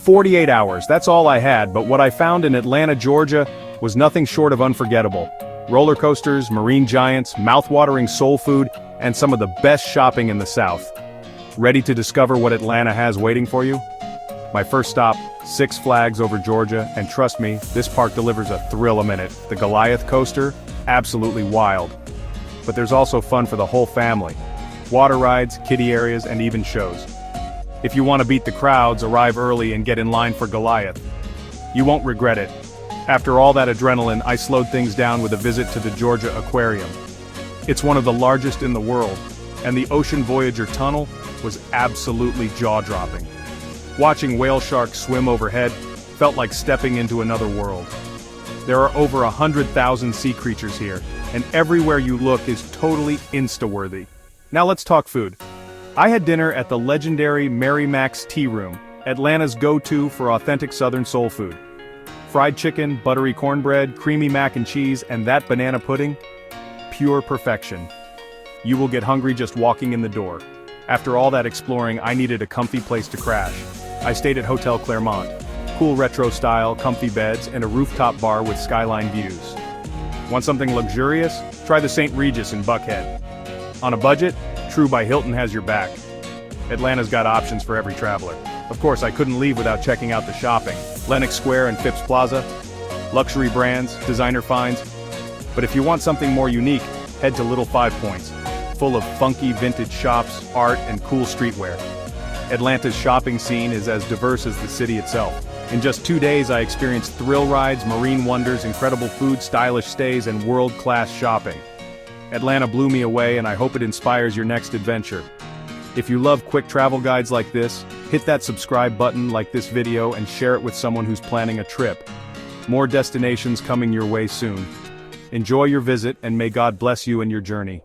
48 hours, that's all I had, but what I found in Atlanta, Georgia, was nothing short of unforgettable. Roller coasters, marine giants, mouth-watering soul food, and some of the best shopping in the South. Ready to discover what Atlanta has waiting for you? My first stop, Six Flags over Georgia, and trust me, this park delivers a thrill a minute. The Goliath coaster, absolutely wild. But there's also fun for the whole family. Water rides, kiddie areas, and even shows. If you want to beat the crowds, arrive early and get in line for Goliath. You won't regret it. After all that adrenaline, I slowed things down with a visit to the Georgia Aquarium. It's one of the largest in the world, and the Ocean Voyager tunnel was absolutely jaw-dropping. Watching whale sharks swim overhead felt like stepping into another world. There are over 100,000 sea creatures here, and everywhere you look is totally Insta-worthy. Now let's talk food. I had dinner at the legendary Mary Mac's Tea Room, Atlanta's go-to for authentic Southern soul food. Fried chicken, buttery cornbread, creamy mac and cheese, and that banana pudding? Pure perfection. You will get hungry just walking in the door. After all that exploring, I needed a comfy place to crash. I stayed at Hotel Claremont. Cool retro style, comfy beds, and a rooftop bar with skyline views. Want something luxurious? Try the St. Regis in Buckhead. On a budget? True by Hilton has your back. Atlanta's got options for every traveler. Of course, I couldn't leave without checking out the shopping. Lenox Square and Phipps Plaza. Luxury brands, designer finds. But if you want something more unique, head to Little 5 Points. Full of funky vintage shops, art, and cool streetwear. Atlanta's shopping scene is as diverse as the city itself. In just 2 days, I experienced thrill rides, marine wonders, incredible food, stylish stays, and world-class shopping. Atlanta blew me away, and I hope it inspires your next adventure. If you love quick travel guides like this, hit that subscribe button, like this video, and share it with someone who's planning a trip. More destinations coming your way soon. Enjoy your visit, and may God bless you in your journey.